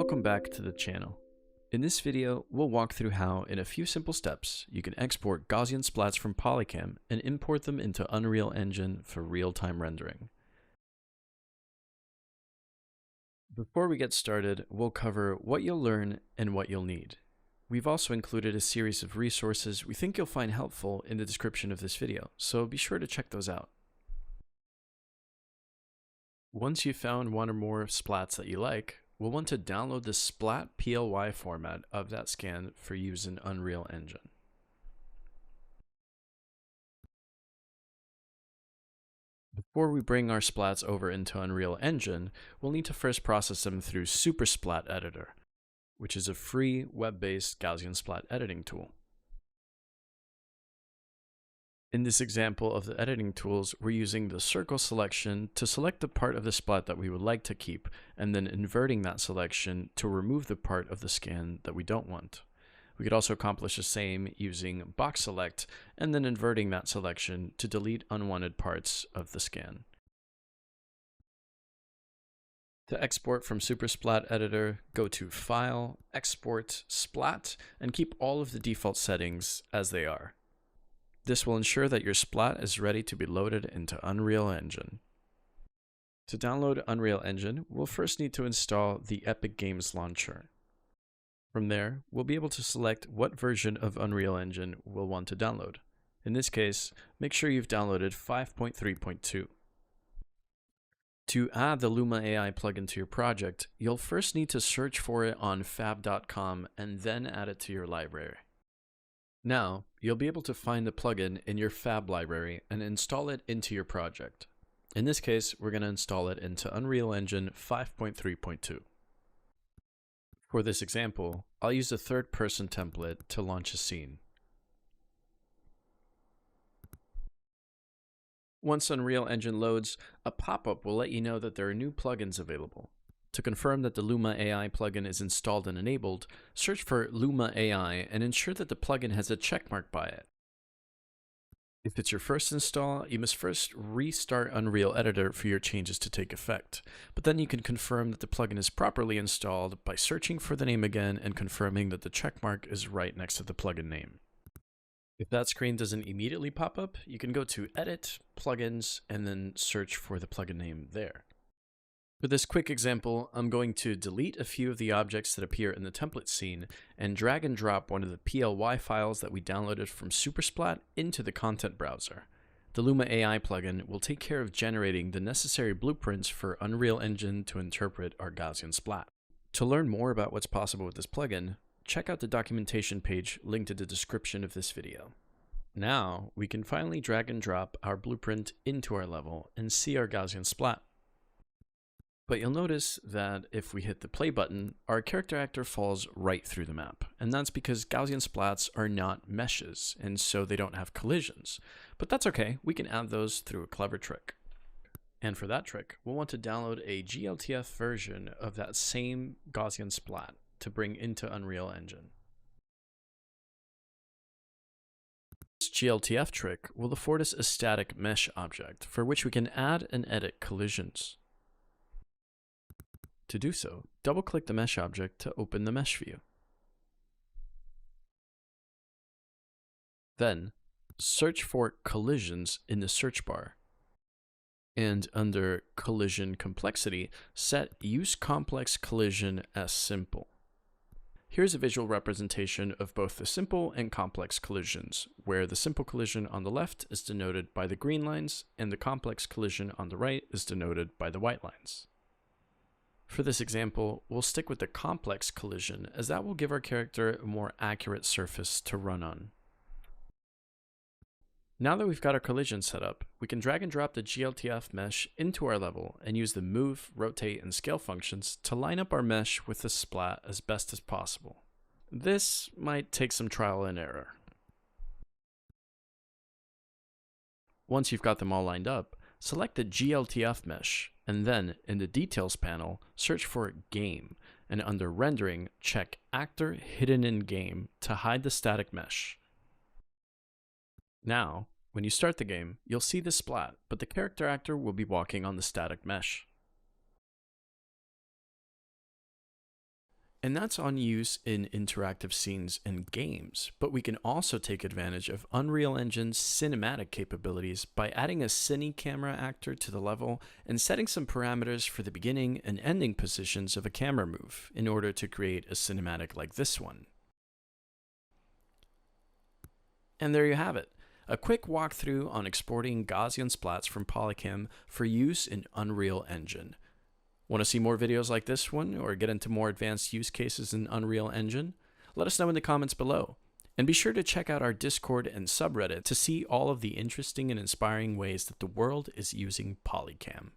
Welcome back to the channel. In this video, we'll walk through how, in a few simple steps, you can export Gaussian splats from Polycam and import them into Unreal Engine for real-time rendering. Before we get started, we'll cover what you'll learn and what you'll need. We've also included a series of resources we think you'll find helpful in the description of this video, so be sure to check those out. Once you've found one or more splats that you like, we'll want to download the splat PLY format of that scan for use in Unreal Engine. Before we bring our splats over into Unreal Engine, we'll need to first process them through Super Splat Editor, which is a free web-based Gaussian splat editing tool. In this example of the editing tools, we're using the circle selection to select the part of the splat that we would like to keep, and then inverting that selection to remove the part of the scan that we don't want. We could also accomplish the same using box select, and then inverting that selection to delete unwanted parts of the scan. To export from Super Splat Editor, go to File, Export, Splat, and keep all of the default settings as they are. This will ensure that your splat is ready to be loaded into Unreal Engine. To download Unreal Engine, we'll first need to install the Epic Games Launcher. From there, we'll be able to select what version of Unreal Engine we'll want to download. In this case, make sure you've downloaded 5.3.2. To add the Luma AI plugin to your project, you'll first need to search for it on fab.com and then add it to your library. Now, you'll be able to find the plugin in your Fab library and install it into your project. In this case, we're going to install it into Unreal Engine 5.3.2. For this example, I'll use a third-person template to launch a scene. Once Unreal Engine loads, a pop-up will let you know that there are new plugins available. To confirm that the Luma AI plugin is installed and enabled, search for Luma AI and ensure that the plugin has a checkmark by it. If it's your first install, you must first restart Unreal Editor for your changes to take effect. But then you can confirm that the plugin is properly installed by searching for the name again and confirming that the checkmark is right next to the plugin name. If that screen doesn't immediately pop up, you can go to Edit, Plugins, and then search for the plugin name there. For this quick example, I'm going to delete a few of the objects that appear in the template scene and drag and drop one of the PLY files that we downloaded from SuperSplat into the content browser. The Luma AI plugin will take care of generating the necessary blueprints for Unreal Engine to interpret our Gaussian splat. To learn more about what's possible with this plugin, check out the documentation page linked in the description of this video. Now, we can finally drag and drop our blueprint into our level and see our Gaussian splat. But you'll notice that if we hit the play button, our character actor falls right through the map. And that's because Gaussian splats are not meshes, and so they don't have collisions. But that's okay, we can add those through a clever trick. And for that trick, we'll want to download a GLTF version of that same Gaussian splat to bring into Unreal Engine. This GLTF trick will afford us a static mesh object for which we can add and edit collisions. To do so, double-click the mesh object to open the mesh view. Then, search for collisions in the search bar. And under Collision Complexity, set Use Complex Collision as Simple. Here's a visual representation of both the simple and complex collisions, where the simple collision on the left is denoted by the green lines, and the complex collision on the right is denoted by the white lines. For this example, we'll stick with the complex collision, as that will give our character a more accurate surface to run on. Now that we've got our collision set up, we can drag and drop the GLTF mesh into our level and use the move, rotate, and scale functions to line up our mesh with the splat as best as possible. This might take some trial and error. Once you've got them all lined up, select the GLTF mesh, and then in the Details panel, search for Game, and under Rendering, check Actor Hidden in Game to hide the static mesh. Now, when you start the game, you'll see the splat, but the character actor will be walking on the static mesh. And that's on use in interactive scenes and games, but we can also take advantage of Unreal Engine's cinematic capabilities by adding a cine camera actor to the level and setting some parameters for the beginning and ending positions of a camera move in order to create a cinematic like this one. And there you have it, a quick walkthrough on exporting Gaussian splats from Polycam for use in Unreal Engine. Want to see more videos like this one or get into more advanced use cases in Unreal Engine? Let us know in the comments below. And be sure to check out our Discord and subreddit to see all of the interesting and inspiring ways that the world is using Polycam.